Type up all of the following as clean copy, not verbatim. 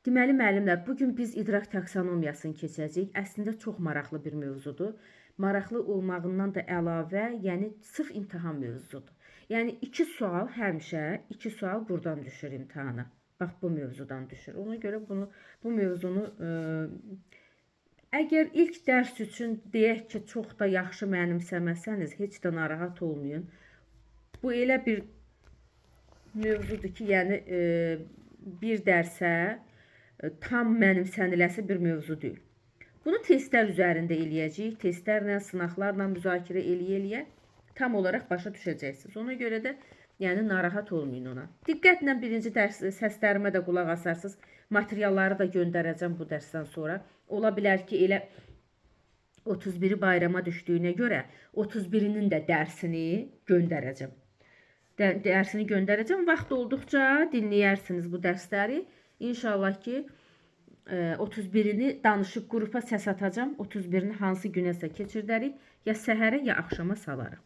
Deməli müəllimlər, bu gün biz idrak taksonomiyasını keçəcəyik. Əslində çox maraqlı bir mövzudur. Maraqlı olmağından da əlavə, yəni sırf imtahan mövzusudur. Yəni 2 sual həmişə, 2 sual buradan düşür imtahana. Bax bu mövzudan düşür. Ona görə bu mövzunu əgər ilk dərs üçün deyək ki, çox da yaxşı mənimsəməsəniz, heç də narahat olmayın. Bu elə bir mövzudur ki, yəni bir dərsə tam mənimsəniləsi bir mövzu deyil. Bunu testlər üzərində eləyəcəyik. Testlərlə, sınaqlarla müzakirə eləyə-eləyə tam olaraq başa düşəcəksiniz. Ona görə də yəni narahat olmayın ona. Diqqətlə birinci dərs səslərimə də qulaq asarsınız. Materialları da göndərəcəm bu dərsdən sonra. Ola bilər ki, elə 31-i bayrama düşdüyünə görə 31-inin də dərsini göndərəcəm. Vaxt olduqca dinləyərsiniz bu dərsləri. İnşallah ki 31-ini danışıb qrupa səs atacağım. 31-ini hansı günəsə keçirdərik, ya səhərə, ya axşama salarıq.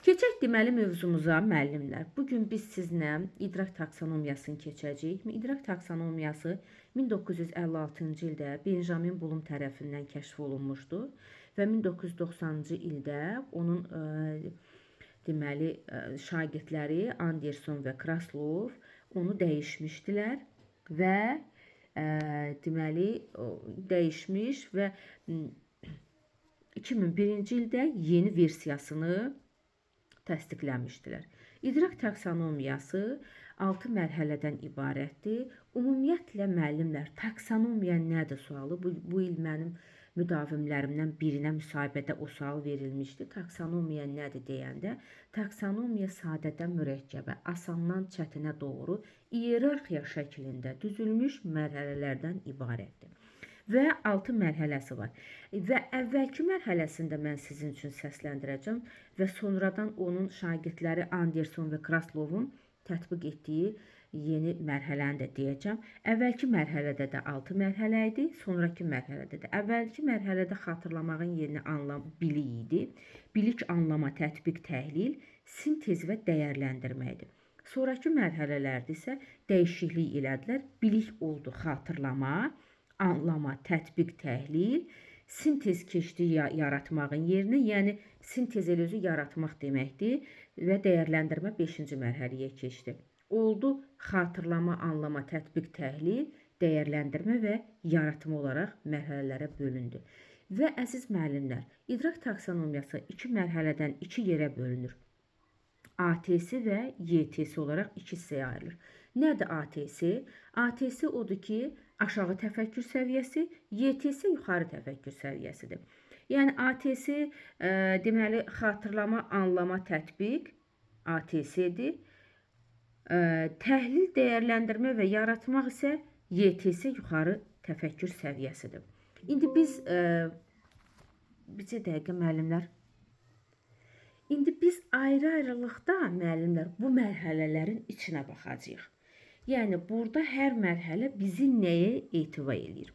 Keçək deməli mövzumuza müəllimlər. Bugün biz sizinlə idrak taksonomiyasını keçəcəyik. İdrak taksonomiyası 1956-cı ildə Benjamin Bloom tərəfindən kəşf olunmuşdu və 1990-cı ildə onun deməli şagirdləri Anderson və Kraslov onu dəyişmişdilər və deməli dəyişmiş və 2001-ci ildə yeni versiyasını təsdiqləmişdilər. İdrak taksonomiyası 6 mərhələdən ibarətdir. Ümumiyyətlə müəllimlər, taksonomiya nədir sualı? Bu il mənim müdavimlərimdən birinə müsahibədə o sual verilmişdi. Taksonomiya nədir deyəndə, taksonomiya sadədən mürəkkəbə, asandan çətinə doğru iyerarxiya şəklində düzülmüş mərhələlərdən ibarətdir. Və 6 mərhələsi var. Və əvvəlki mərhələsində mən sizin üçün səsləndirəcəm və sonradan onun şagirdləri Anderson və Kraslovun tətbiq etdiyi yeni mərhələni də deyəcəm. Əvvəlki mərhələdə də 6 mərhələ idi, sonraki mərhələdə də. Əvvəlki mərhələdə xatırlamağın yeni anlam bilik idi. Bilik, anlama, tətbiq, təhlil, sintez və dəyərləndirmə idi. Sonraki mərhələlərdə isə dəyişiklik elədilər. Bilik oldu xatırlama, anlama, tətbiq, təhlil, sintez keçdi yaratmağın yerinə, yəni sintez elə özü yaratmaq deməkdir və dəyərləndirmə 5-ci mərhələyə keçdi. Oldu xatırlama, anlama, tətbiq, təhlil, dəyərləndirmə və yaratma olaraq mərhələlərə bölündü. Və əziz müəllimlər, idrak taksonomiyası 2 mərhələdən 2 yerə bölünür. ATS və YTS olaraq 2 hissəyə ayrılır. Nədir ATS? ATS odur ki, aşağı təfəkkür səviyyəsi, YTS yuxarı təfəkkür səviyyəsidir. Yəni ATS deməli xatırlama, anlama, tətbiq ATS-dir. Təhlil, dəyərləndirmə və yaratmaq isə YTS yuxarı təfəkkür səviyyəsidir. İndi biz bircə dəqiqə müəllimlər. İndi biz ayrı-ayrılıqda müəllimlər bu mərhələlərin içinə baxacağıq. Yəni burada hər mərhələ bizi nəyə etibar eləyir?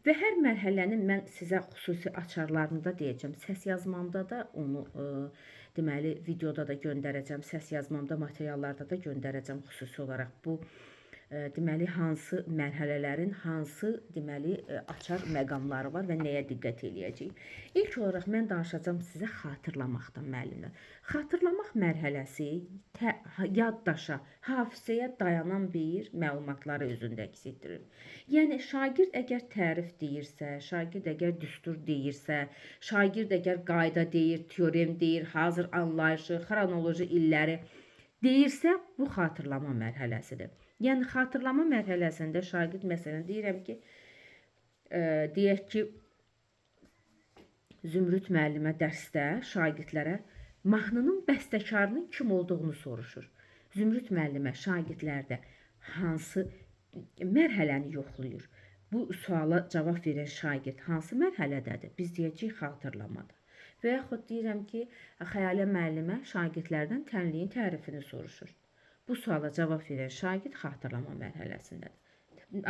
Və hər mərhələnin mən sizə xüsusi açarlarını da deyəcəm. Səs yazmamda da onu deməli videoda da göndərəcəm. Səs yazmamda, materiallarda da göndərəcəm xüsusi olaraq. Bu deməli hansı mərhələlərin hansı deməli açar məqamları var və nəyə diqqət eləyəcəyik. İlk olaraq mən danışacağım sizə xatırlamaqdan müəllimlər. Xatırlamaq mərhələsi yaddaşa, hafizəyə dayanan bir məlumatları özündə əks etdirir. Yəni şagird əgər tərif deyirsə, şagird əgər düstur deyirsə, şagird əgər qayda deyir, teorem deyir, hazır anlayışı, xronoloji illəri deyirsə, bu xatırlama mərhələsidir. Yəni xatırlama mərhələsində şagird məsələn deyirəm ki, deyək ki, Zümrüd müəllimə dərsdə şagirdlərə mahnının bəstəkarının kim olduğunu soruşur. Zümrüd müəllimə şagirdlərdə hansı mərhələni yoxlayır? Bu suala cavab verən şagird hansı mərhələdədir? Biz deyəcəyik xatırlamadır. Və yaxud deyirəm ki, Xəyalə müəllimə şagirdlərdən tənliyin tərifini soruşur. Bu suala cavab verən şagird xatırlama mərhələsindədir.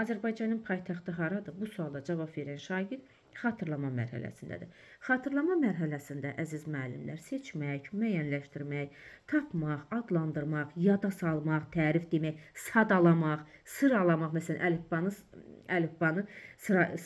Azərbaycanın paytaxtı haradır? Bu suala cavab verən şagird xatırlama mərhələsindədir. Xatırlama mərhələsində əziz müəllimlər seçmək, müəyyənləşdirmək, tapmaq, adlandırmaq, yada salmaq, tərif demək, sadalamaq, sıralamaq, məsələn əlifbanı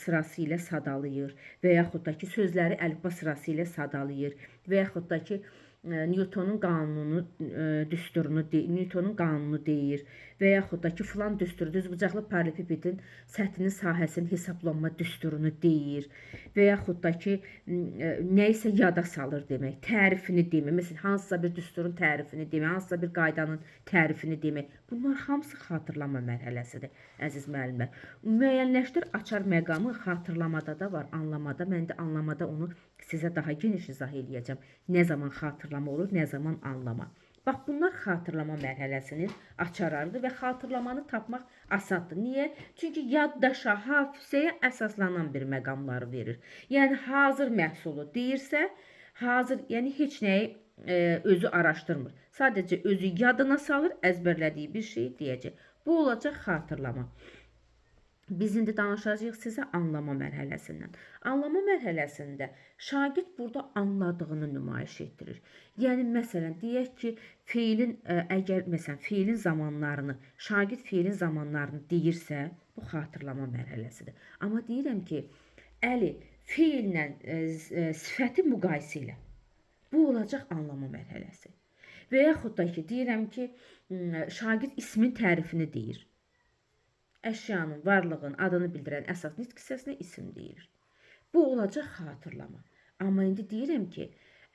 sırası ilə sadalayır və yaxud da ki sözləri əlifba sırası ilə sadalayır və yaxud da ki Newtonun qanunu Newtonun qanunu deyir və yaxud da ki filan düsturu düzbucaqlı paralelipipedin səthinin sahəsinin hesablanma düsturunu deyir və yaxud da ki nə isə yada salır demək, tərifini demək, məsələn hansısa bir düsturun tərifini demək, hansısa bir qaydanın tərifini demək. Bunlar hamısı xatırlama mərhələsidir, əziz müəllimlər. Müəyyənləşdir açar məqamı xatırlamada da var, anlamada. Mən də anlamada onu sizə daha geniş izah edəcəm. Nə zaman xatırlama olur, nə zaman anlama. Bax, bunlar xatırlama mərhələsinin açarlarıdır və xatırlamanı tapmaq asandır. Niyə? Çünki yaddaşa, hafizəyə əsaslanan bir məqamları verir. Yəni, hazır məhsulu deyirsə, hazır, yəni heç nəyi özü araşdırmır. Sadəcə özü yadına salır, əzbərlədiyi bir şey deyəcək. Bu olacaq xatırlama. Biz indi danışacağıq sizə anlama mərhələsindən. Anlama mərhələsində şagird burada anladığını nümayiş etdirir. Yəni, məsələn, deyək ki, feilin zamanlarını, şagird feilin zamanlarını deyirsə, bu xatırlama mərhələsidir. Amma deyirəm ki, Əli feillə sifəti müqayisə ilə. Bu olacaq anlama mərhələsi. Və yaxud da ki, deyirəm ki, şagird ismin tərifini deyir. Əşyanın, varlığın, adını bildirən əsas nitq hissəsinə isim deyilir. Bu olacaq xatırlama. Amma indi deyirəm ki,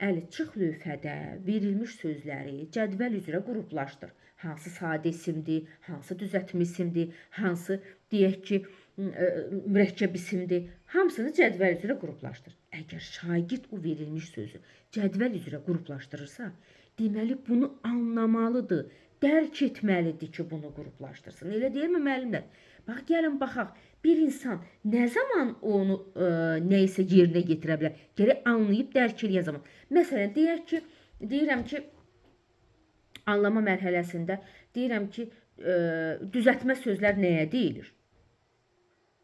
Əli çıx lövhədə verilmiş sözləri cədvəl üzrə qruplaşdır. Hansı sadə isimdir, hansı düzəltmə isimdir, hansı deyək ki, mürəkkəb isimdir. Hamısını cədvəl üzrə qruplaşdır. Əgər şagird o verilmiş sözü cədvəl üzrə qruplaşdırırsa, deməli bunu anlamalıdır, dərk etməlidir ki, bunu qruplaşdırsın. Elə deyilmi müəllimlər? Bax, gəlin baxaq, bir insan nə zaman onu nə isə yerinə getirə bilər? Gərək anlayıb dərk edən zaman. Məsələn, deyirəm ki, anlama mərhələsində deyirəm ki, düzəltmə sözlər nəyə deyilir?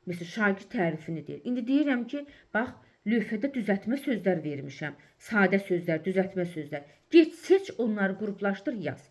Məsələn, şagird tərifini deyir. İndi deyirəm ki, bax, lövhədə düzəltmə sözlər vermişəm. Sadə sözlər, düzəltmə sözlər. Get, seç, onları qruplaşdır, yaz.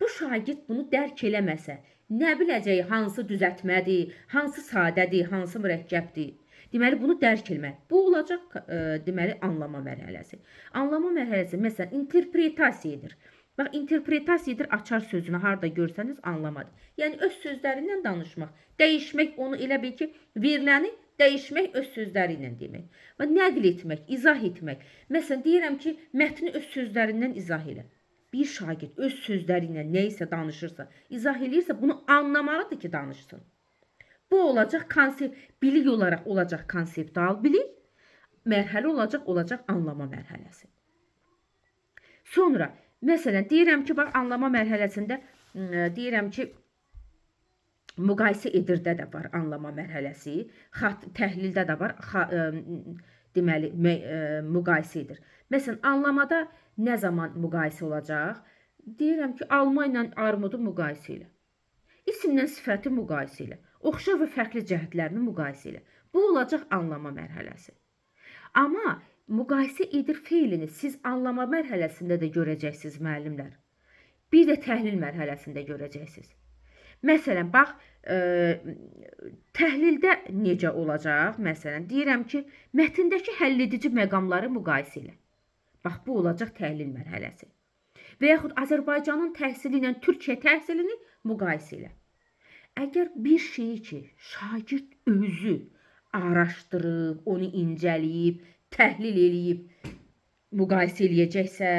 Bu şagird bunu dərk eləməsə, nə biləcək hansı düzəltmədir, hansı sadədir, hansı mürəkkəbdir? Deməli, bunu dərk eləmək. Bu olacaq, deməli, anlama mərhələsi. Anlama mərhələsi, məsələn, interpretasiyadır. Bax, interpretasiyadır açar sözünü harada görsəniz anlamadır. Yəni, öz sözlərindən danışmaq, dəyişmək, onu elə bil ki, veriləni dəyişmək öz sözləri ilə demək. Və nəql etmək, izah etmək. Məsələn, deyirəm ki, mətni öz sözlərindən izah elə. Bir şagird öz sözləri ilə nə isə danışırsa, izah eləyirsə, bunu anlamalıdır ki, danışsın. Bu olacaq konsept, bilik olaraq olacaq konseptual bilik, mərhələ olacaq anlama mərhələsi. Sonra, məsələn, deyirəm ki, bax, anlama mərhələsində deyirəm ki, müqayisə edirdə də var anlama mərhələsi, təhlildə də var, deməli, müqayisə edir. Məsələn, anlamada nə zaman müqayisə olacaq? Deyirəm ki, alma ilə armudu müqayisə ilə. İsimlə sifəti müqayisə ilə. Oxşar və fərqli cəhətlərini müqayisə ilə. Bu olacaq anlama mərhələsi. Amma müqayisə edir feilini siz anlama mərhələsində də görəcəksiniz müəllimlər. Bir də təhlil mərhələsində görəcəksiniz. Məsələn, bax, təhlildə necə olacaq? Məsələn, deyirəm ki, mətndəki həlledici məqamları müqayisə ilə. Bax, bu olacaq təhlil mərhələsi. Və yaxud Azərbaycanın təhsili ilə Türkiyə təhsilini müqayisə ilə. Əgər bir şeyi ki, şagird özü araşdırıb, onu incələyib, təhlil eləyib, müqayisə eləyəcəksə,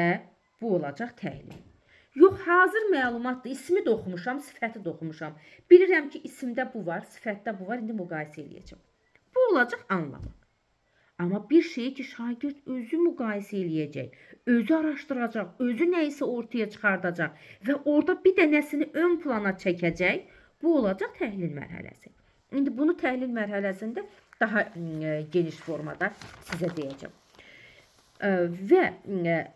bu olacaq təhlil. Yox, hazır məlumatdır, ismi də oxumuşam, sifəti də oxumuşam. Bilirəm ki, isimdə bu var, sifətdə bu var, indi müqayisə eləyəcəm. Bu olacaq anlama. Amma bir şeyi ki, şagird özü müqayisə eləyəcək, özü araşdıracaq, özü nə isə ortaya çıxardacaq və orada bir dənəsini ön plana çəkəcək, bu olacaq təhlil mərhələsi. İndi bunu təhlil mərhələsində daha geniş formada sizə deyəcəm. Və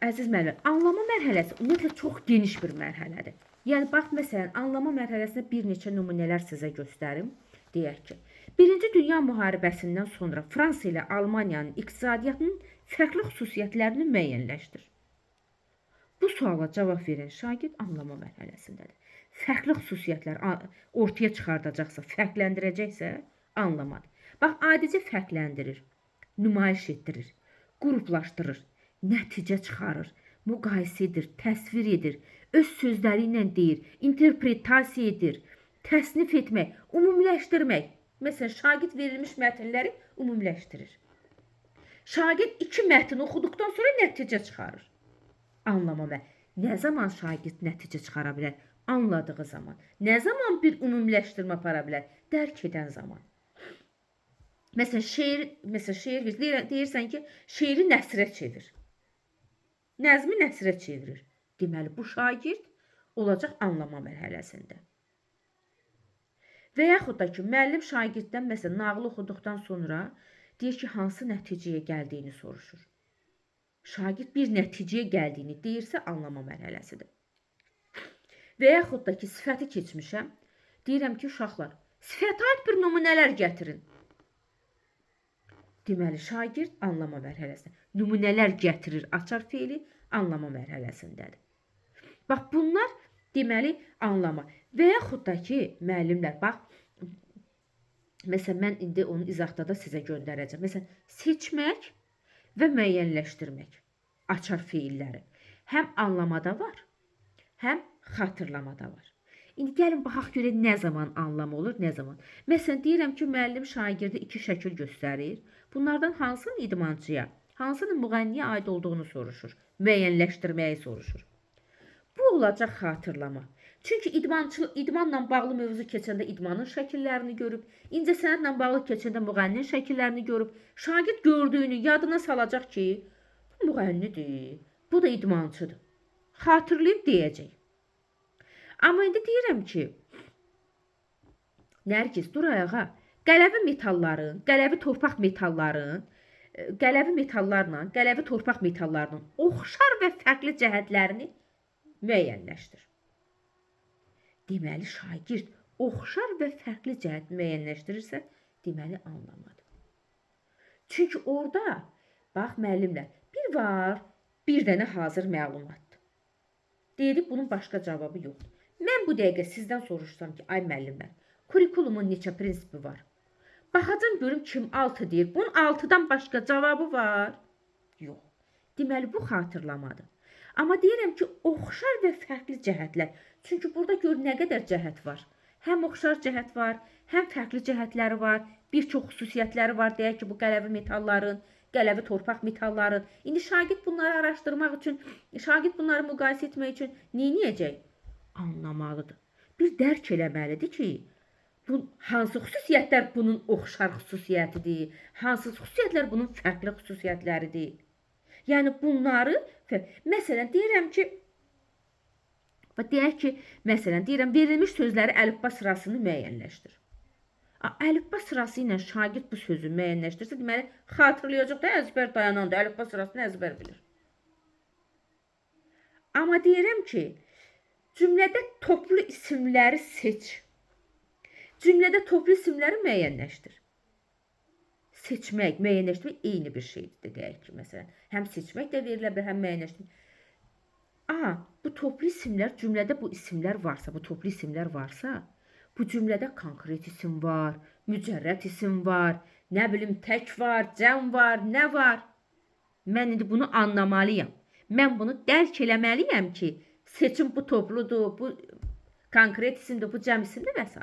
əziz müəllimlər, anlama mərhələsi ümumiyyətlə çox geniş bir mərhələdir. Yəni, bax, məsələn, anlama mərhələsində bir neçə nümunələr sizə göstərim. Deyək ki, Birinci Dünya müharibəsindən sonra Fransa ilə Almaniyanın iqtisadiyyatının fərqli xüsusiyyətlərini müəyyənləşdir. Bu suala cavab verən şagird anlama mərhələsindədir. Fərqli xüsusiyyətlər ortaya çıxardacaqsa, fərqləndirəcəksə anlamadır. Bax, adicə fərqləndirir, nümayiş etdirir, qruplaşdırır, nəticə çıxarır, müqayisə edir, təsvir edir, öz sözləri ilə deyir, interpretasiya edir, təsnif etmək, ümumiləşdirmək. Məsələn, şagird verilmiş mətnləri ümumiləşdirir. Şagird 2 mətn oxuduqdan sonra nəticə çıxarır. Anlama və nə zaman şagird nəticə çıxara bilər? Anladığı zaman. Nə zaman bir ümumiləşdirmə apara bilər? Dərk edən zaman. Məsələn, şeir deyirsən ki, şeiri nəsrə çevir. Nəzmi nəsrə çevirir. Deməli, bu şagird olacaq anlama mərhələsində. Və yaxud da ki, müəllim şagirddən məsələn, nağıl oxuduqdan sonra deyir ki, hansı nəticəyə gəldiyini soruşur. Şagird bir nəticəyə gəldiyini deyirsə, anlama mərhələsidir. Və yaxud da ki, sifəti keçmişəm, deyirəm ki, uşaqlar, sifətə aid bir nümunələr gətirin. Deməli, şagird anlama mərhələsində. Nümunələr gətirir, açar feili anlama mərhələsindədir. Bax, bunlar deməli anlama. Və yaxud da ki, müəllimlər, bax, məsələn, mən indi onu izahda da sizə göndərəcəm. Məsələn, seçmək və müəyyənləşdirmək açar feilləri. Həm anlamada var, həm xatırlamada var. İndi gəlin, baxaq görək nə zaman anlama olur, nə zaman. Məsələn, deyirəm ki, müəllim şagirdə 2 şəkil göstərir. Bunlardan hansının idmançıya, hansının müğənniyə aid olduğunu soruşur, müəyyənləşdirməyi soruşur. Bu olacaq xatırlama. Çünki idmanla bağlı mövzu keçəndə idmanın şəkillərini görüb, incəsənətlə bağlı keçəndə müğənninin şəkillərini görüb, şagird gördüyünü yadına salacaq ki, bu müğənnidir, bu da idmançıdır. Xatırlayıb deyəcək. Amma indi deyirəm ki, Nərgiz, dur ayağa, qələvi metalların, qələvi torpaq metalların, qələvi metallarla, qələvi torpaq metallarının oxşar və fərqli cəhətlərini müəyyənləşdir. Deməli, şagird oxşar və fərqli cəhət müəyyənləşdirirsə, deməli, anlamadır. Çünki orada, bax, müəllimlər, bir var, bir dənə hazır məlumatdır. Deyirik, bunun başqa cavabı yoxdur. Mən bu dəqiqə sizdən soruşsam ki, ay müəllimlər, kurikulumun neçə prinsipi var? Baxacam görüm kim 6 deyir. Bunun 6-dan başqa cavabı var? Yox. Deməli, bu xatırlamadır. Amma deyirəm ki, oxşar və fərqli cəhətlər. Çünki burada gör nə qədər cəhət var. Həm oxşar cəhət var, həm fərqli cəhətləri var, bir çox xüsusiyyətləri var. Deyək ki, bu qələvi metalların, qələvi torpaq metalların. İndi şagird bunları araşdırmaq üçün, şagird bunları müqayisə etmək üçün nə edəcək? Anlamalıdır. Bir dərk eləməlidir ki, hansı xüsusiyyətlər bunun oxşar xüsusiyyətidir, hansı xüsusiyyətlər bunun fərqli xüsusiyyətləridir. Yəni bunları, məsələn, deyirəm ki, verilmiş sözləri əlifba sırasını müəyyənləşdir. Əlifba sırası ilə şagird bu sözü müəyyənləşdirsə, deməli, xatırlayacaq da əzbər dayananda əlifba sırasını əzbər bilir. Amma deyirəm ki, cümlədə toplu isimləri seç. Cümlədə toplu isimləri müəyyənləşdir. Seçmək, müəyyənləşdirmək eyni bir şeydir, deyək ki, məsələn. Həm seçmək də verilə bilər, həm müəyyənləşdirmək. Bu toplu isimlər, cümlədə bu isimlər varsa, bu toplu isimlər varsa, bu cümlədə konkret isim var, mücərrəd isim var, nə bilim, tək var, cəm var, nə var? Mən indi bunu anlamalıyam. Mən bunu dərk eləməliyəm ki, seçim bu topludur, bu konkret isimdir, bu cəm isimdir və s.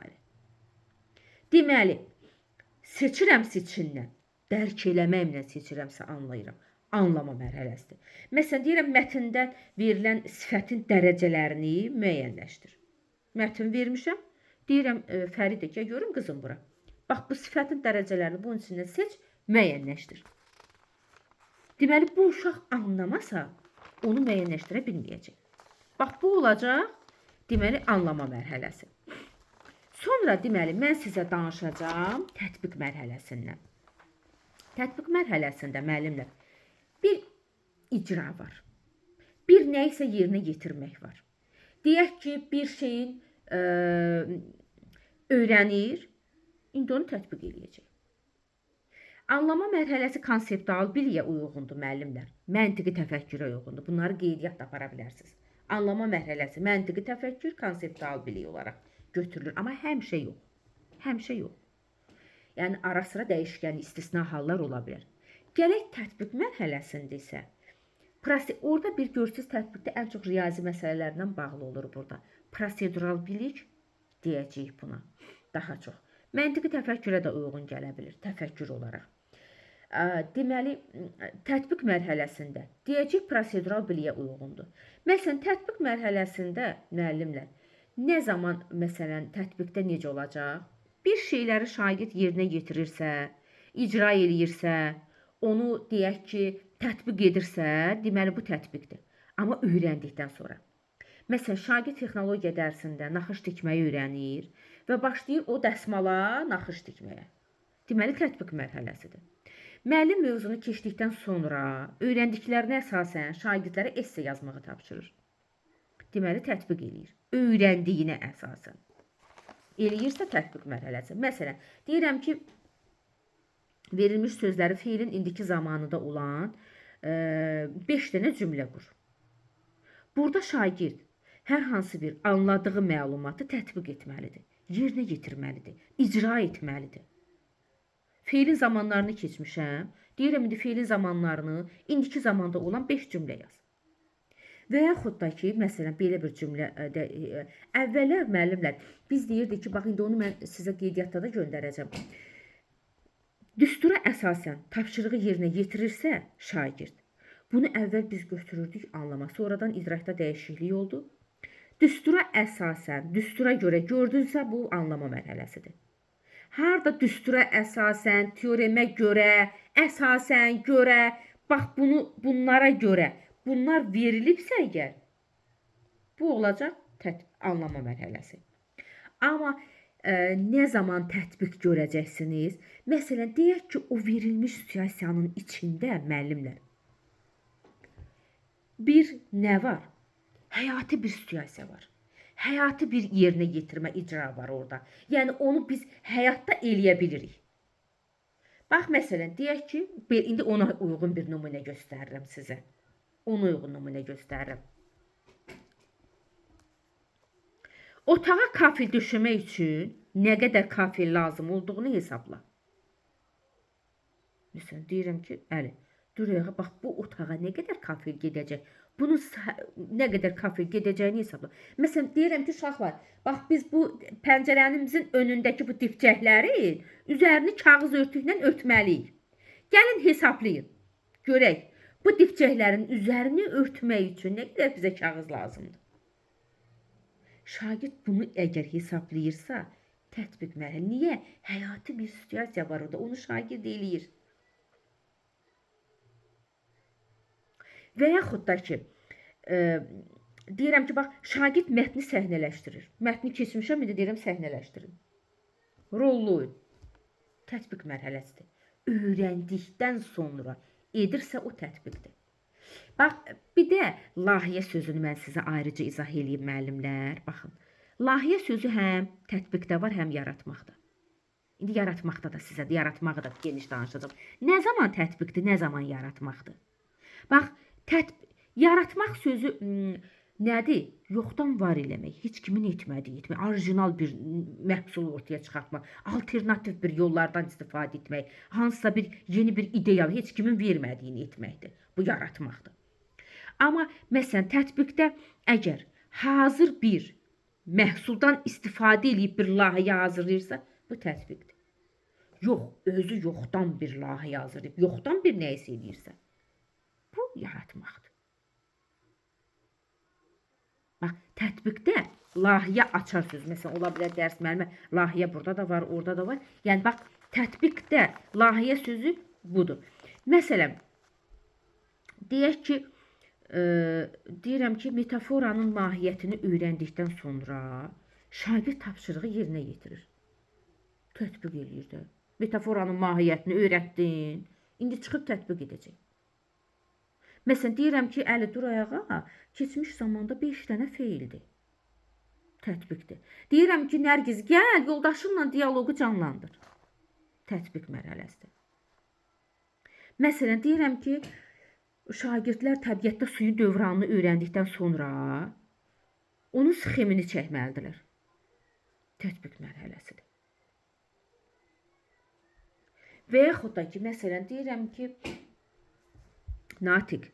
Deməli, seçirəm seçindən, dərk eləməklə seçirəmsə anlayıram. Anlama mərhələsidir. Məsələn, deyirəm, mətndən verilən sifətin dərəcələrini müəyyənləşdir. Mətn vermişəm, deyirəm, Fəridə, gəl görüm qızım bura. Bax, bu sifətin dərəcələrini bunun içindən seç, müəyyənləşdir. Deməli, bu uşaq anlamasa, onu müəyyənləşdirə bilməyəcək. Bax, bu olacaq, deməli, anlama mərhələsi. Sonra, deməli, mən sizə danışacağım tətbiq mərhələsindən. Tətbiq mərhələsində, müəllimlər, bir icra var. Bir nəyisə yerinə yetirmək var. Deyək ki, bir şeyin öyrənir, İndi onu tətbiq edəcək. Anlama mərhələsi konseptual biliyə uyğundur müəllimlər. Məntiqi təfəkkürə uyğundur. Bunları qeydiyyatda apara bilərsiniz. Anlama mərhələsi məntiqi təfəkkür konseptual bilik olaraq götürülür, amma həmişə yox. Həmişə yox. Yəni ara sıra dəyişkən, istisna hallar ola bilər. Gələk tətbiq mərhələsində isə orada bir görsüz tətbiqdə ən çox riyazi məsələlərlə bağlı olur burada. Prosedural bilik deyəcəyik buna daha çox. Məntiqi təfəkkürə də uyğun gələ bilir, təfəkkür olaraq. Deməli, tətbiq mərhələsində deyəcək prosedural biliyə uyğundur. Məsələn, tətbiq mərhələsində müəllimlər nə zaman, məsələn, tətbiqdə necə olacaq? Bir şeyləri şagird yerinə yetirirsə, icra eləyirsə, onu deyək ki, tətbiq edirsə, deməli bu tətbiqdir. Amma öyrəndikdən sonra. Məsələn, şagird texnologiya dərsində naxış tikməyi öyrənir və başlayır o dəsmala naxış tikməyə. Deməli, tətbiq mərhələsidir. Müəllim mövzunu keçdikdən sonra öyrəndiklərinə əsasən şagirdlərə esse yazmağı tapşırır. Deməli, tətbiq eləyir. Öyrəndiyinə əsasən. Eləyirsə tətbiq mərhələsi. Məsələn, deyirəm ki, verilmiş sözləri feilin indiki zamanında olan 5 dənə cümlə qur. Burada şagird hər hansı bir anladığı məlumatı tətbiq etməlidir, yerinə yetirməlidir, icra etməlidir. Feilin zamanlarını keçmişəm. Deyirəm, indi feilin zamanlarını indiki zamanda olan 5 cümlə yaz. Və yaxud da ki, məsələn, belə bir cümlə əvvəllər müəllimlər biz deyirdik ki, bax, indi onu mən sizə qeydiyyatda da göndərəcəm. Düstura əsasən tapşırığı yerinə yetirirsə şagird, bunu əvvəl biz götürürdük anlama, sonradan idrarda dəyişiklik oldu. Düstura əsasən, düstura görə gördünsə bu anlama mərhələsidir. Harda düstura əsasən, teoremə görə, əsasən görə, bax bunlara görə, bunlar verilibsə əgər, bu olacaq anlama mərhələsi. Amma nə zaman tətbiq görəcəksiniz? Məsələn, deyək ki, o verilmiş situasiyanın içində müəllimlər bir nə var? Həyati bir situasiya var. Həyati bir yerinə yetirmə, icra var orada. Yəni, onu biz həyatda eləyə bilirik. Bax, məsələn, deyək ki, indi ona uyğun bir nümunə göstərirəm sizə. Ona uyğun nümunə göstərirəm. Otağa kafel döşəmək üçün nə qədər kafel lazım olduğunu hesabla. Məsələn, deyirəm ki, əli, duraya, bax, bu otağa nə qədər kafel gedəcək? Bunun nə qədər kafel gedəcəyini hesabla. Məsələn, deyirəm ki, uşaqlar, bax, biz bu pəncərənimizin önündəki bu dipçəkləri üzərini kağız örtüklə örtməliyik. Gəlin, hesablayın. Görək, bu dipçəklərin üzərini örtmək üçün nə qədər bizə kağız lazımdır? Şagird bunu əgər hesablayırsa, tətbiq mərhələsi. Niyə? Həyati bir situasiya var orada. Onu şagird eləyir. Və yaxud da ki, deyirəm ki, bax, şagird mətni səhnələşdirir. Mətni keçmişəm, indi deyirəm səhnələşdirin. Rollu oyun. Tətbiq mərhələsidir. Öyrəndikdən sonra edirsə o tətbiqdir. Bax, bir də layihə sözünü mən sizə ayrıca izah edeyim müəllimlər. Baxın, layihə sözü həm tətbiqdə var, həm yaratmaqda. İndi yaratmaqda da sizə yaratmağı da geniş danışacağım. Nə zaman tətbiqdir, nə zaman yaratmaqdır? Bax, yaratmaq sözü nədir? Yoxdan var eləmək, heç kimin etmədiyi etmək, orijinal bir məhsul ortaya çıxartmaq, alternativ bir yollardan istifadə etmək, hansısa bir yeni bir ideya, heç kimin vermədiyini etməkdir. Bu yaratmaqdır. Amma məsələn, tətbiqdə əgər hazır bir məhsuldan istifadə edib bir layihə hazırlayırsa, bu tətbiqdir. Yox, özü yoxdan bir layihə hazırlayıb, yoxdan bir nəyisə eləyirsə, bu yaratmaqdır. Bax, tətbiqdə layihə açar söz. Məsələn, ola bilər dərs müəllimə, layihə burada da var, orada da var. Yəni, bax, tətbiqdə layihə sözü budur. Məsələn, deyək ki, deyirəm ki, metaforanın mahiyyətini öyrəndikdən sonra şagird tapşırığı yerinə yetirir. Tətbiq eləyir də. Metaforanın mahiyyətini öyrətdin, indi çıxıb tətbiq edəcək. Məsələn, deyirəm ki, əli dur ayağa, keçmiş zamanda 5 dənə feildir. Tətbiqdir. Deyirəm ki, Nərgiz, gəl, yoldaşınla diyaloqu canlandır. tətbiq mərhələsidir. Məsələn, deyirəm ki, şagirdlər təbiətdə suyun dövranını öyrəndikdən sonra onun sxemini çəkməlidirlər. Tətbiq mərhələsidir. Və yaxud da ki, məsələn, deyirəm ki, Natiq,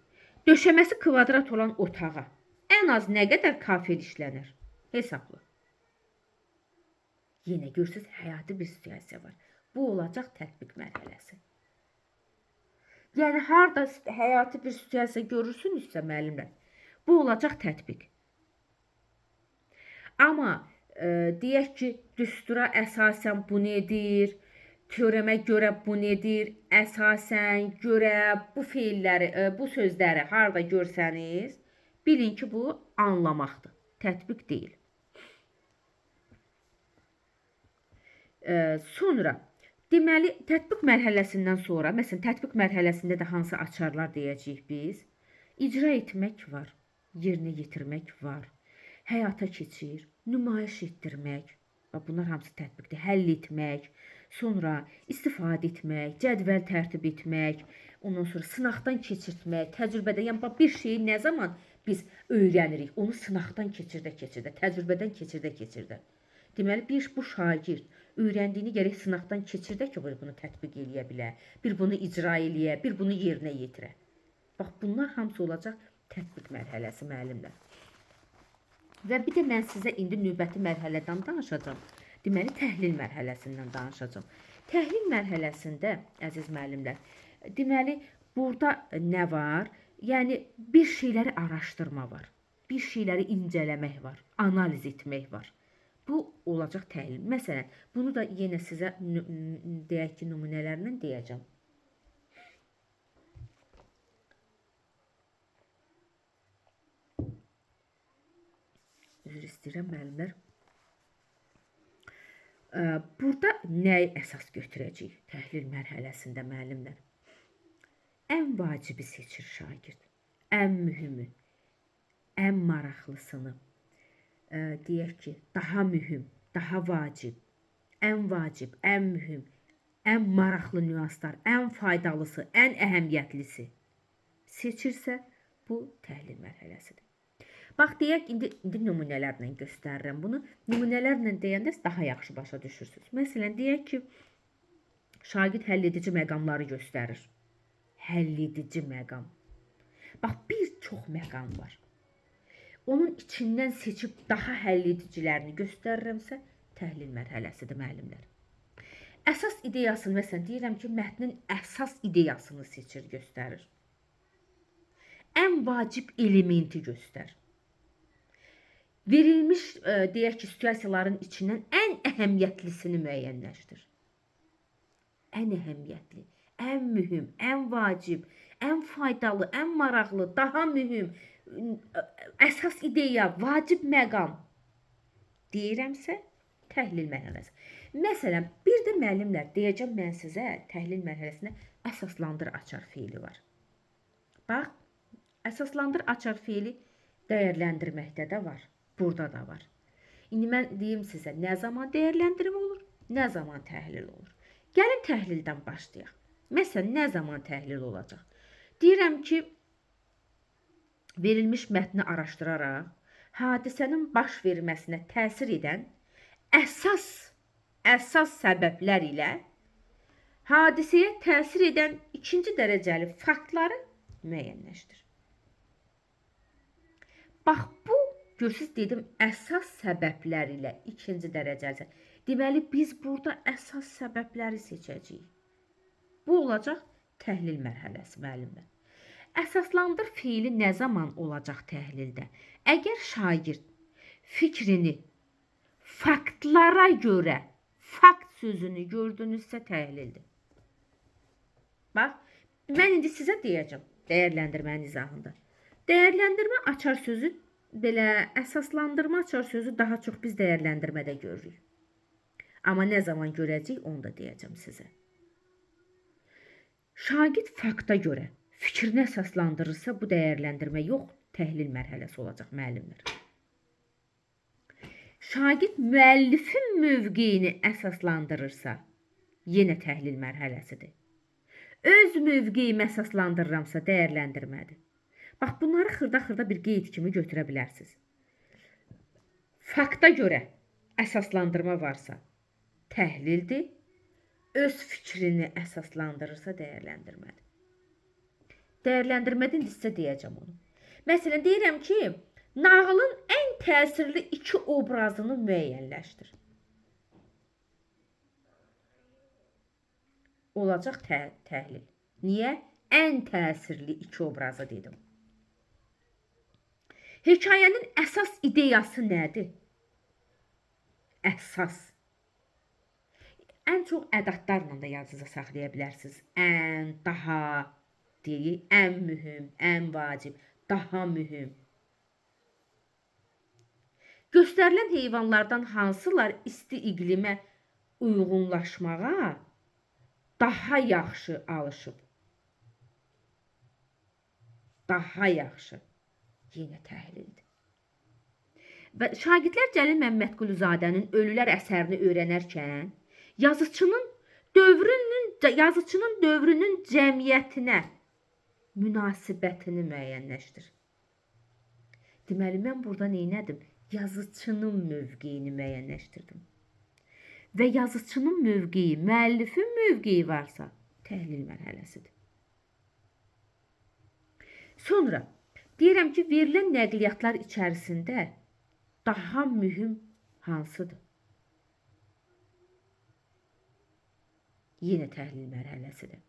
döşəməsi kvadrat olan otağa ən az nə qədər kafir işlənir? Hesabla. Yenə görürsünüz, həyati bir situasiya var. Bu olacaq tətbiq mərhələsi. Yəni, harada həyati bir situasiya görürsünüzsə, müəllimlər, bu olacaq tətbiq. Amma deyək ki, düstura əsasən bu nedir? Teoremə görə bu nedir? Əsasən görə bu feilləri, bu sözləri harada görsəniz, bilin ki, bu anlamaqdır. Tətbiq deyil. Sonra, deməli, tətbiq mərhələsindən sonra, məsələn, tətbiq mərhələsində də hansı açarlar deyəcəyik biz? İcra etmək var, yerinə yetirmək var, həyata keçir, nümayiş etdirmək, bunlar hamısı tətbiqdir, həll etmək, sonra istifadə etmək, cədvəl tərtib etmək, ondan sonra sınaqdan keçirtmək, təcrübədə, yəni bir şeyi nə zaman biz öyrənirik, onu sınaqdan keçirdə, təcrübədən keçirdə. Deməli, bu şagird öyrəndiyini gərək sınaqdan keçirdə ki, bunu tətbiq eləyə bilə, bir bunu icra eləyə, bir bunu yerinə yetirə. Bax, bunlar hamısı olacaq tətbiq mərhələsi, müəllimlər. Və bir də mən sizə indi növbəti mərhələdən danışacağım. Deməli, təhlil mərhələsindən danışacağım. Təhlil mərhələsində, əziz müəllimlər, deməli, burada nə var? Yəni, bir şeyləri araşdırma var, bir şeyləri incələmək var, analiz etmək var. Bu olacaq təhlil. Məsələn, bunu da yenə sizə deyək ki, nümunələrlə deyəcəm. Üzr istəyirəm, müəllimlər. Burada nəyi əsas götürəcəyik təhlil mərhələsində, müəllimlər? Ən vacibi seçir şagird. Ən mühümü, ən maraqlısını, deyək ki, daha mühüm, daha vacib, ən mühüm, ən maraqlı nüanslar, ən faydalısı, ən əhəmiyyətlisi seçirsə, bu təhlil mərhələsidir. Bax, deyək, indi nümunələrlə göstərirəm bunu. Nümunələrlə deyəndə daha yaxşı başa düşürsünüz. Məsələn, deyək ki, şagird həlledici məqamları göstərir. Həlledici məqam. Bax, bir çox məqam var. Onun içindən seçib daha həlledicilərini göstərirəmsə, təhlil mərhələsidir, müəllimlər. Əsas ideyasını, məsələn, deyirəm ki, mətnin əsas ideyasını seçir, göstərir. Ən vacib elementi göstərir. Verilmiş, deyək ki, situasiyaların içindən ən əhəmiyyətlisini müəyyənləşdir. Ən əhəmiyyətli, ən mühüm, ən vacib, ən faydalı, ən maraqlı, daha mühüm, əsas ideya, vacib məqam deyirəmsə, təhlil mərhələsi. Məsələn, bir də müəllimlər, deyəcəm mən sizə təhlil mərhələsində əsaslandır açar feili var. Bax, əsaslandır açar feili dəyərləndirməkdə də var. Burada da var. İndi mən deyim sizə, nə zaman dəyərləndirmə olur, nə zaman təhlil olur. Gəlin təhlildən başlayaq. Məsələn, nə zaman təhlil olacaq? Deyirəm ki, verilmiş mətni araşdıraraq, hadisənin baş verməsinə təsir edən əsas səbəblər ilə hadisəyə təsir edən ikinci dərəcəli faktları müəyyənləşdir. Bax, bu görürsünüz, dedim, əsas səbəblər ilə ikinci dərəcəli. Deməli, biz burada əsas səbəbləri seçəcəyik. Bu olacaq təhlil mərhələsi, müəllimlər. Əsaslandır feili nə zaman olacaq təhlildə? Əgər şagird fikrini faktlara görə, fakt sözünü gördünüzsə təhlildir. Bax, mən indi sizə deyəcəm, dəyərləndirmənin izahında. Dəyərləndirmə açar sözü, belə əsaslandırma açar sözü daha çox biz dəyərləndirmədə görürük. Amma nə zaman görəcəyik, onu da deyəcəm sizə. Şagird fakta görə fikrini əsaslandırırsa, bu dəyərləndirmə yox, təhlil mərhələsi olacaq, müəllimlər. Şagird müəllifin mövqeyini əsaslandırırsa, Yenə təhlil mərhələsidir. Öz mövqeyimi əsaslandırıramsa dəyərləndirmədir. Bax, bunları xırda-xırda bir qeyd kimi götürə bilərsiniz. Fakta görə əsaslandırma varsa təhlildir, öz fikrini əsaslandırırsa dəyərləndirmədir. Dəyərləndirmədən sizə deyəcəm onu. Məsələn, deyirəm ki, nağılın ən təsirli iki obrazını müəyyənləşdir. Olacaq təhlil. Niyə? Ən təsirli iki obrazı dedim. Hekayənin əsas ideyası nədir? Əsas. Ən çox ədatlarla da yadınızda saxlaya bilərsiniz. Ən, daha, deyək, ən mühüm, ən vacib, daha mühüm. Göstərilən heyvanlardan hansılar isti iqlimə uyğunlaşmağa daha yaxşı alışıb? Daha yaxşı. Yenə təhlildir. Və şagirdlər Cəlil Məmmədquluzadənin Ölülər əsərini öyrənərkən yazıçının dövrünün cəmiyyətinə münasibətini müəyyənləşdir. Deməli, mən burada neynədim? Yazıçının mövqeyini müəyyənləşdirdim. Və yazıçının mövqeyi, müəllifin mövqeyi varsa, təhlil mərhələsidir. Sonra deyirəm ki, verilən nəqliyyatlar içərisində daha mühüm hansıdır? Yenə təhlil mərhələsidir.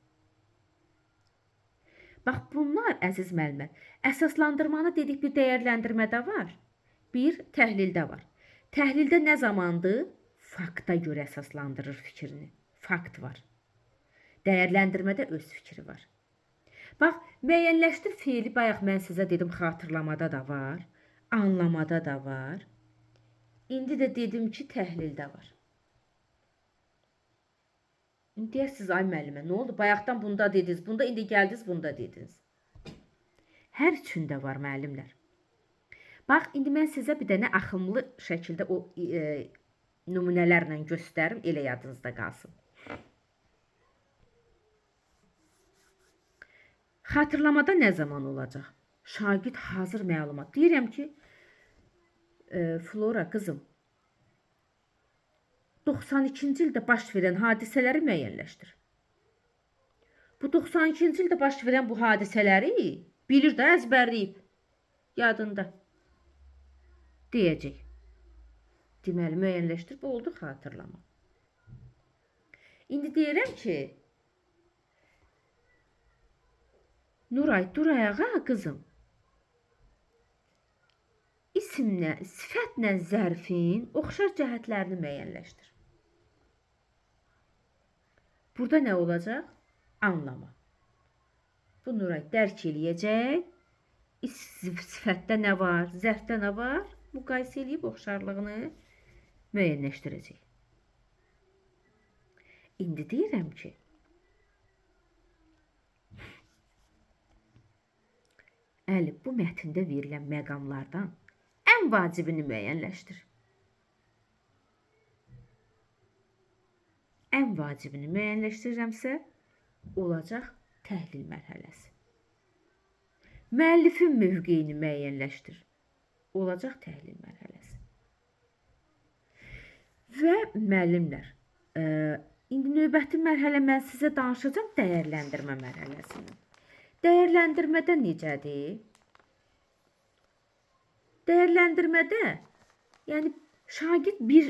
Bax, bunlar, əziz müəllimlər, əsaslandırmanı dedik bir dəyərləndirmədə var, bir təhlildə var. Təhlildə nə zamandır? Fakta görə əsaslandırır fikrini. Fakt var. Dəyərləndirmədə öz fikri var. Bax, müəyyənləşdir feili bayaq mən sizə dedim, xatırlamada da var, anlamada da var. İndi də dedim ki, təhlildə var. İndi deyərsiniz, ay müəllimə, nə oldu? Bayaqdan bunda dediniz, bunda indi gəldiniz, bunda dediniz. Hər üçündə var müəllimlər. Bax, indi mən sizə bir dənə axımlı şəkildə o nümunələrlə göstərim, elə yadınızda qalsın. Xatırlamada nə zaman olacaq? Şagird hazır məlumat. Deyirəm ki, Flora, qızım, 92-ci ildə baş verən hadisələri müəyyənləşdir. Bu 92-ci ildə baş verən bu hadisələri bilir də, əzbərləyib, yadında deyəcək. Deməli, müəyyənləşdir, bu oldu xatırlama. İndi deyirəm ki, Nuray, dur ayağa, qızım. İsimlə, sifətlə zərfin oxşar cəhətlərini müəyyənləşdir. Burada nə olacaq? Anlama. Bu Nuray dərk eləyəcək. Sifətdə nə var, zərfdə nə var? Müqayisə eləyib oxşarlığını müəyyənləşdirəcək. İndi deyirəm ki, Əli, bu mətndə verilən məqamlardan ən vacibini müəyyənləşdir. Ən vacibini müəyyənləşdirirəmsə, olacaq təhlil mərhələsi. Müəllifin mövqeyini müəyyənləşdir. Olacaq təhlil mərhələsi. Və müəllimlər, indi növbəti mərhələ mən sizə danışacağım dəyərləndirmə mərhələsindən. Dəyərləndirmədə necədir? Dəyərləndirmədə, yəni şagird bir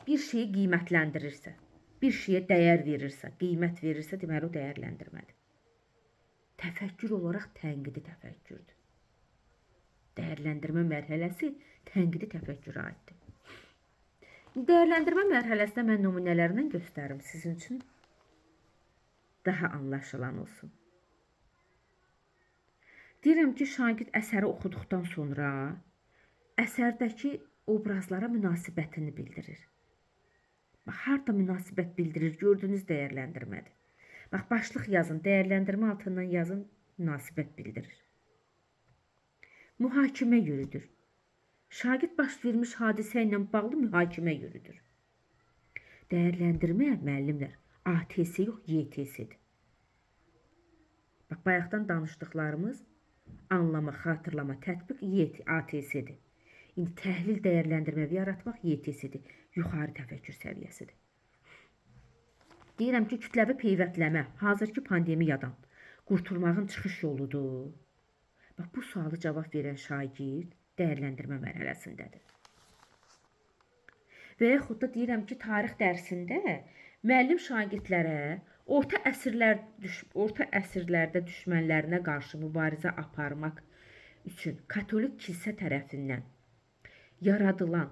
şeyi qiymətləndirirsə, bir şeyə dəyər verirsə, qiymət verirsə, deməli o dəyərləndirmədir. Təfəkkür olaraq tənqidi təfəkkürdür. Dəyərləndirmə mərhələsi tənqidi təfəkkürə aiddir. Dəyərləndirmə mərhələsində mən nümunələrlə göstərim sizin üçün daha anlaşılan olsun. Deyirəm ki, şagird əsəri oxuduqdan sonra əsərdəki obrazlara münasibətini bildirir. Bax, harada münasibət bildirir, gördüyünüz dəyərləndirmədir. Bax, başlıq yazın, dəyərləndirmə altından yazın, münasibət bildirir. Mühakimə yürüdür. Şagird baş vermiş hadisə ilə bağlı mühakimə yürüdür. Dəyərləndirmə müəllimlər ATS yox, YTS-dir. Bax, bayaqdan danışdıqlarımız anlama, xatırlama, tətbiq ATS-dir. İndi təhlil, dəyərləndirmə və yaratmaq YTS-dir. Yuxarı təfəkkür səviyyəsidir. Deyirəm ki, kütləvi peyvəndləmə hazırki pandemiyadan qurtulmağın çıxış yoludur. Bax, bu sualı cavab verən şagird dəyərləndirmə mərhələsindədir. Və yaxud da deyirəm ki, tarix dərsində müəllim şagirdlərə orta əsrlərdə düşmənlərinə qarşı mübarizə aparmaq üçün katolik kilsə tərəfindən yaradılan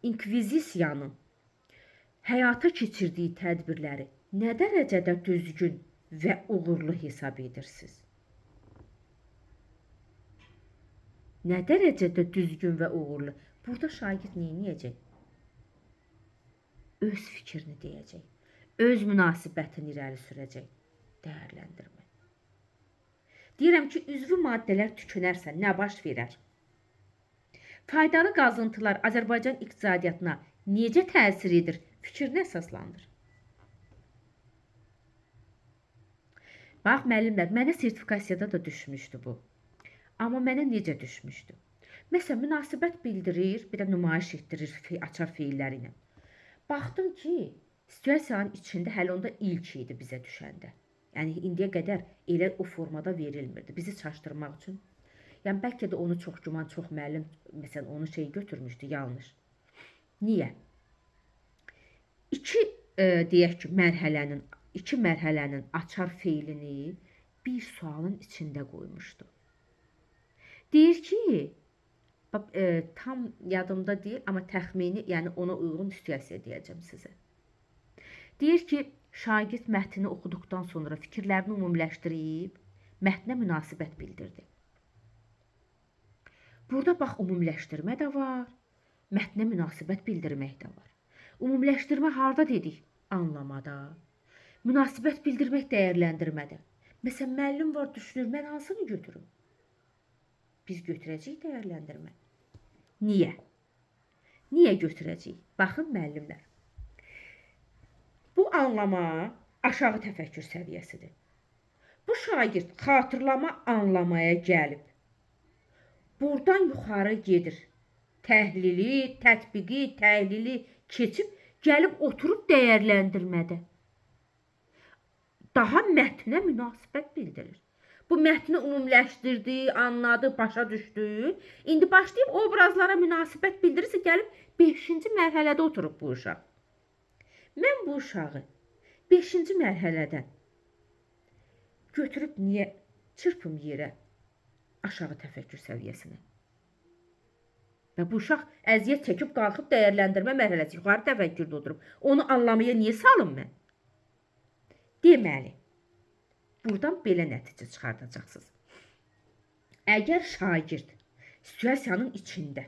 inkvizisiyanın həyata keçirdiyi tədbirləri nə dərəcədə düzgün və uğurlu hesab edirsiniz? Nə dərəcədə düzgün və uğurlu? Burada şagird nə edəcək? Öz fikrini deyəcək. Öz münasibətini irəli sürəcək. Dəyərləndirmə. Deyirəm ki, üzvü maddələr tükənərsə nə baş verər? Faydalı qazıntılar Azərbaycan iqtisadiyyatına necə təsir edir? Fikrini əsaslandır. Bax, müəllimlər, mənə sertifikasiyada da düşmüşdü bu. Amma mənə necə düşmüşdü? Məsələn, münasibət bildirir, bir də nümayiş etdirir açar feilləri ilə. Baxdım ki, situasiyanın içində hələ onda ilk idi bizə düşəndə. Yəni, indiyə qədər elə o formada verilmirdi. Bizi çaşdırmaq üçün. Yəni, bəlkə də onu çox güman, çox müəllim, məsələn, onu götürmüşdü, yanlış. Niyə? Deyək ki, iki mərhələnin açar feilini bir sualın içində qoymuşdu. Deyir ki, tam yadımda deyil, amma təxmini, yəni ona uyğun situasiya deyəcəm sizə. Deyir ki, şagird mətni oxuduqdan sonra fikirlərini ümumiləşdirib, mətnə münasibət bildirdi. Burada bax, ümumiləşdirmə də var, mətnə münasibət bildirmək də var. Ümumiləşdirmə harda dedik? Anlamada. Münasibət bildirmək dəyərləndirmədə. Məsələn, müəllim var, düşünür, mən hansını götürüm? Biz götürəcəyik dəyərləndirmə. Niyə? Niyə götürəcəyik? Baxın, müəllimlər. Bu anlama aşağı təfəkkür səviyyəsidir. Bu şagird xatırlama anlamaya gəlib. Buradan yuxarı gedir. Təhlili, tətbiqi, təhlili keçib, gəlib oturub dəyərləndirmədə. Daha mətnə münasibət bildirir. Bu mətni ümumiləşdirdi, anladı, başa düşdü. İndi başlayıb obrazlara münasibət bildirirsə, gəlib 5-ci mərhələdə oturub bu uşaq. Mən bu uşağı 5-ci mərhələdən götürüb niyə çırpım yerə aşağı təfəkkür səviyyəsinə? Və bu uşaq əziyyət çəkib qalxıb dəyərləndirmə mərhələsi yuxarı təfəkkürdə oturub. Onu anlamaya niyə salım mən? Deməli, buradan belə nəticə çıxardacaqsınız. Əgər şagird situasiyanın içində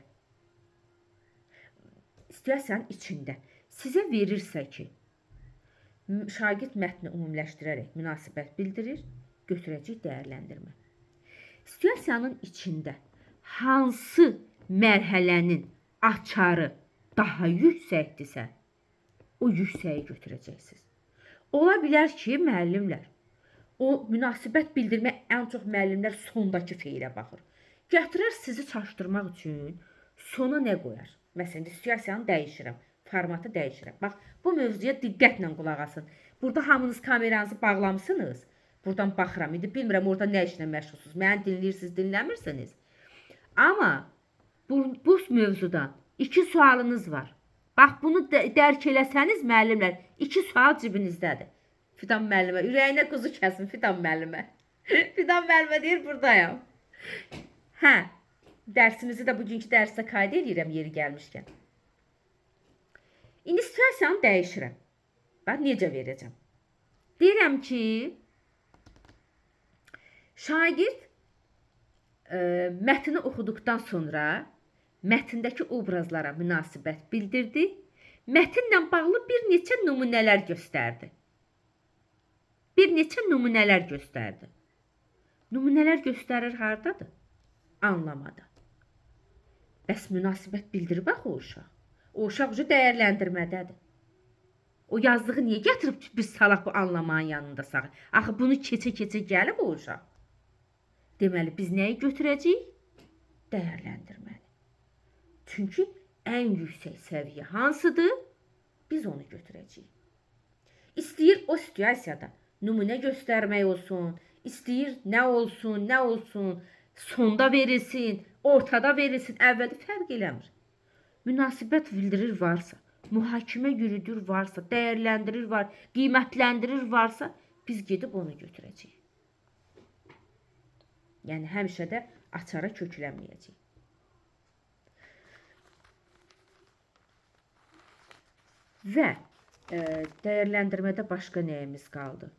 sizə verirsə ki, şagird mətni ümumiləşdirərək münasibət bildirir, götürəcək dəyərləndirmə. Situasiyanın içində hansı mərhələnin açarı daha yüksəkdirsə, o yüksəyi götürəcəksiniz. Ola bilər ki, müəllimlər, o münasibət bildirmə ən çox müəllimlər sondakı feilə baxır. Gətirər sizi çaşdırmaq üçün sona nə qoyar? Məsələn, situasiyanı dəyişirəm, formatı dəyişirəm. Bax, bu mövzuya diqqətlə qulaq asın. Burada hamınız kameranızı bağlamısınız. Buradan baxıram. İndi bilmirəm orada nə işlə məşğulsunuz. Məni dinləyirsiniz, dinləmirsiniz. Amma bu mövzuda 2 sualınız var. Bax, bunu dərk eləsəniz, müəllimlər, 2 sual cibinizdədir. Fidan müəllimə, ürəyinə quzu kəsin Fidan müəllimə. Fidan müəllimə deyir, buradayam. Hə, dərsimizi də bugünkü dərsdə qayda edirəm yeri gəlmişkən. İndi situasiyanı dəyişirəm. Bax, necə verəcəm? Deyirəm ki, şagird mətni oxuduqdan sonra mətndəki obrazlara münasibət bildirdi, mətnlə bağlı bir neçə nümunələr göstərdi. Nümunələr göstərir hardadır? Anlamada. Bəs münasibət bildirib axı o uşaq. O uşaq dəyərləndirmədədir. O yazdığı niyə gətirib biz salaq bu anlamağın yanında sağ? Axı bunu keçə-keçə gəlib o uşaq. Deməli biz nəyi götürəcəyik? Dəyərləndirməni. Çünki ən yüksək səviyyə hansıdır? Biz onu götürəcəyik. İstəyir o situasiyada nümunə göstərmək olsun, istəyir nə olsun, sonda verilsin, ortada verilsin, əvvəldə fərq eləmir. Münasibət bildirir varsa, mühakimə yürüdür varsa, dəyərləndirir var, qiymətləndirir varsa, biz gedib onu götürəcəyik. Yəni həmişə də açara köklənməyəcəyik. Və dəyərləndirmədə başqa nəyimiz qaldı?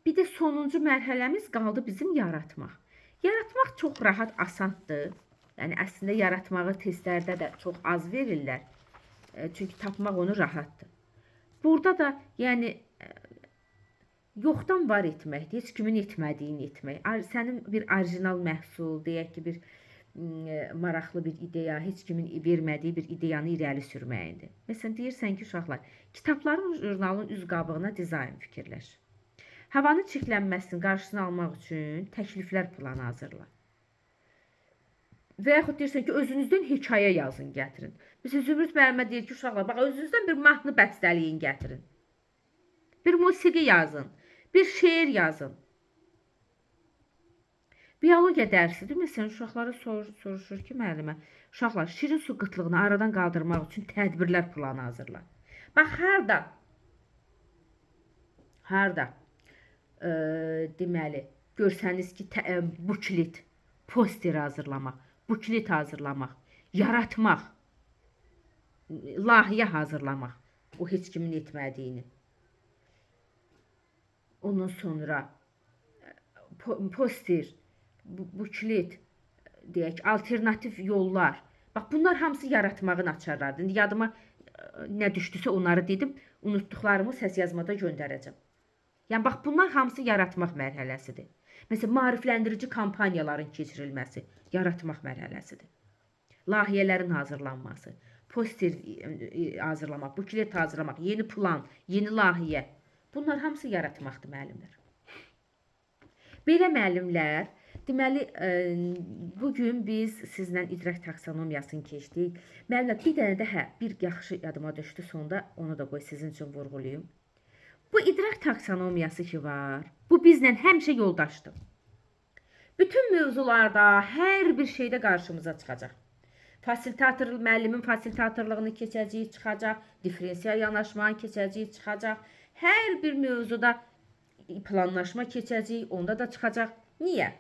Bir də sonuncu mərhələmiz qaldı bizim yaratmaq. Yaratmaq çox rahat, asandır. Yəni əslində yaratmağı testlərdə də çox az verirlər. Çünki tapmaq onu rahatdır. Burada da yəni yoxdan var etməkdir, heç kimin etmədiyini etmək. Sənin bir orijinal məhsul, deyək ki, bir maraqlı bir ideya, heç kimin vermədiyi bir ideyanı irəli sürməkdir. Məsələn, deyirsən ki, uşaqlar, kitabların jurnalın üz qabığına dizayn fikirləş. Havanın çirklənməsinin qarşısını almaq üçün təkliflər planı hazırla. Və yaxud deyirsən ki, özünüzdən hekayə yazın, gətirin. Məsələn, Zümrüd müəllimə deyir ki, uşaqlar, bax, özünüzdən bir mahnı bəstəliyin, gətirin. Bir musiqi yazın, bir şeir yazın. Biologiya dərsidir. Məsələn, uşaqlara soruşur ki, müəllimə, uşaqlar, şirin su qıtlığını aradan qaldırmaq üçün tədbirlər planı hazırla. Bax, harda deməli, görsəniz ki, buklet, poster hazırlamaq, buklet hazırlamaq, yaratmaq, layihə hazırlamaq, o heç kimin etmədiyini. Ondan sonra poster, buklet, deyək, alternativ yollar. Bax, bunlar hamısı yaratmağın açarlardır. İndi yadıma nə düşdüsə onları dedim, unutduqlarımı səs yazmada göndərəcəm. Yəni, bax, bunlar hamısı yaratmaq mərhələsidir. Məsələn, maarifləndirici kampaniyaların keçirilməsi yaratmaq mərhələsidir. Layihələrin hazırlanması, poster hazırlamaq, buklet hazırlamaq, yeni plan, yeni layihə. Bunlar hamısı yaratmaqdır, müəllimlər. Belə müəllimlər, deməli, bugün biz sizlə idrak taksonomiyasını keçdik. Müəllimlər, bir dənə də bir yaxşı yadıma düşdü, sonda onu da qoy sizin üçün vurğulayım. Bu idrak taksonomiyası ki var, bu bizlə həmişə yoldaşdır. Bütün mövzularda, hər bir şeydə qarşımıza çıxacaq. Müəllimin fasilitatorluğunu keçəcəyik, çıxacaq, diferensial yanaşmanı keçəcəyik, çıxacaq. Hər bir mövzuda planlaşma keçəcəyik, onda da çıxacaq. Niyə?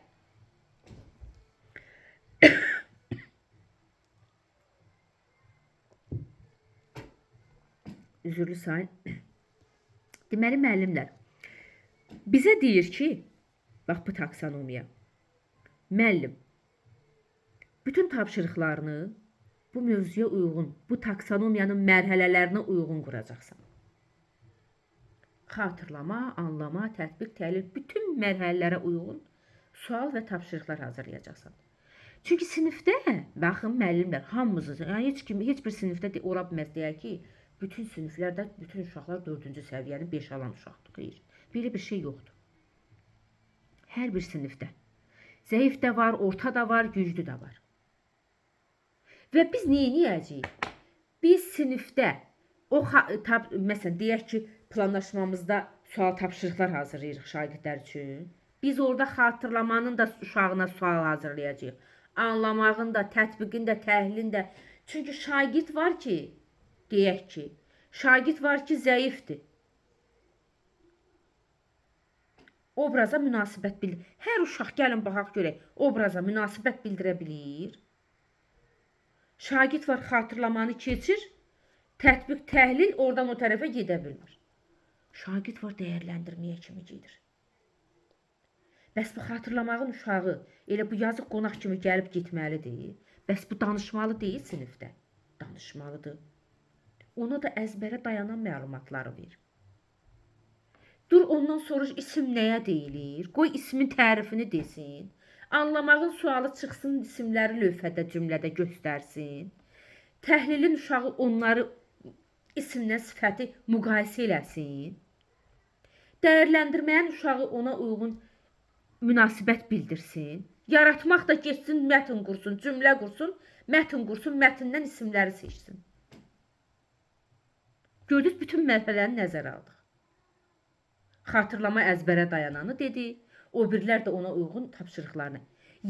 Üzürlü sayın. Deməli, müəllimlər, bizə deyir ki, bax bu taksonomiya, müəllim, bütün tapşırıqlarını bu mövzuya uyğun, bu taksonomiyanın mərhələlərinə uyğun quracaqsan. Xatırlama, anlama, tətbiq, təhlil, bütün mərhələlərə uyğun sual və tapşırıqlar hazırlayacaqsan. Çünki sinifdə, baxın, müəllimlər, hamımızı, yəni heç bir sinifdə ola bilməz, deyək ki, bütün siniflərdə, bütün uşaqlar 4-cü səviyyəni 5 alan uşaqdır. Xeyr, belə bir şey yoxdur. Hər bir sinifdə. Zəif də var, orta da var, güclü də var. Və biz neyəcəyik? Biz sinifdə, məsələn, deyək ki, planlaşmamızda sual tapşırıqlar hazırlayırıq şagirdlər üçün. Biz orada xatırlamanın da uşağına sual hazırlayacağıq. Anlamağın da, tətbiqin də, təhlilin də. Çünki şagird var ki, deyək ki, şagird var ki, zəifdir. Obraza münasibət bildirir. Hər uşaq, gəlin baxaq görək, obraza münasibət bildirə bilir. Şagird var, xatırlamanı keçir, tətbiq, təhlil oradan o tərəfə gedə bilmir. Şagird var, dəyərləndirməyə kimi gedir. Bəs bu xatırlamağın uşağı elə bu yazıq qonaq kimi gəlib getməlidir. Bəs bu danışmalı deyil sinifdə. Danışmalıdır. Ona da əzbərə dayanan məlumatları ver. Dur ondan soruş isim nəyə deyilir? Qoy ismin tərifini desin. Anlamağın sualı çıxsın, isimləri lövhədə, cümlədə göstərsin. Təhlilin uşağı onları isimlə sifəti müqayisə eləsin. Dəyərləndirməyin uşağı ona uyğun münasibət bildirsin. Yaratmaq da getsin, mətn qursun, cümlə qursun, mətn qursun, mətndən isimləri seçsin. Gördünüz, bütün mərhələni nəzərə aldıq. Xatırlama əzbərə dayananı dedi, o birlər də ona uyğun tapşırıqlarını.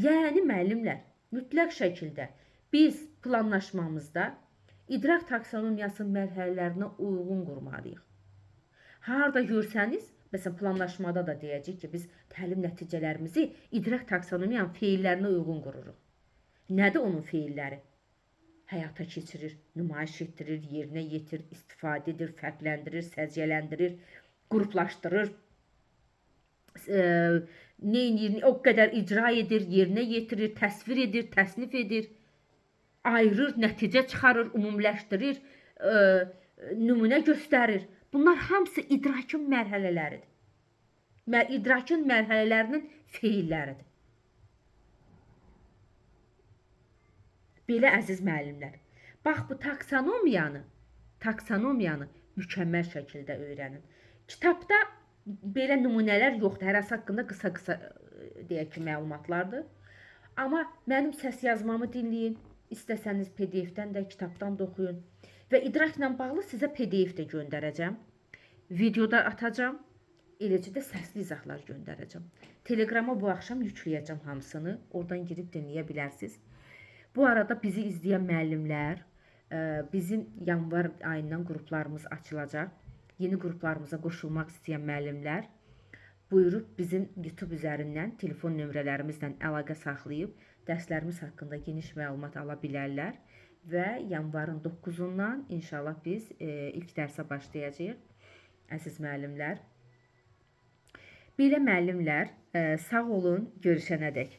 Yəni müəllimlər, mütləq şəkildə biz planlaşmamızda idrak taksonomiyası mərhələlərinə uyğun qurmalıyıq. Harda görsəniz, məsələn, planlaşmada da deyəcək ki, biz təlim nəticələrimizi idrak taksonomiyanın feillərinə uyğun qururuq. Nədir onun feilləri? Həyata keçirir, nümayiş etdirir, yerinə yetirir, istifadə edir, fərqləndirir, səciyyələndirir, qruplaşdırır, o qədər icra edir, yerinə yetirir, təsvir edir, təsnif edir, ayırır, nəticə çıxarır, ümumiləşdirir, nümunə göstərir. Bunlar hamısı idrakın mərhələləridir. İdrakın mərhələlərinin feilləridir. Belə əziz müəllimlər, bax bu taksonomiyanı mükəmməl şəkildə öyrənin. Kitabda belə nümunələr yoxdur, hərəsi haqqında qısa-qısa deyək ki, məlumatlardır. Amma mənim səs yazmamı dinləyin, istəsəniz PDF-dən də, kitabdan da oxuyun. Və idrakla bağlı sizə PDF də göndərəcəm, videoda atacam, eləcə də səsli izahlar göndərəcəm. Telegrama bu axşam yükləyəcəm hamısını, oradan girib dinləyə bilərsiniz. Bu arada bizi izləyən müəllimlər, bizim yanvar ayından qruplarımız açılacaq. Yeni qruplarımıza qoşulmaq istəyən müəllimlər buyurub bizim YouTube üzərindən telefon nömrələrimizlə əlaqə saxlayıb dərslərimiz haqqında geniş məlumat ala bilərlər və yanvarın 9-undan inşallah biz ilk dərsə başlayacağıq. Əziz müəllimlər, belə müəllimlər, sağ olun, görüşənədək.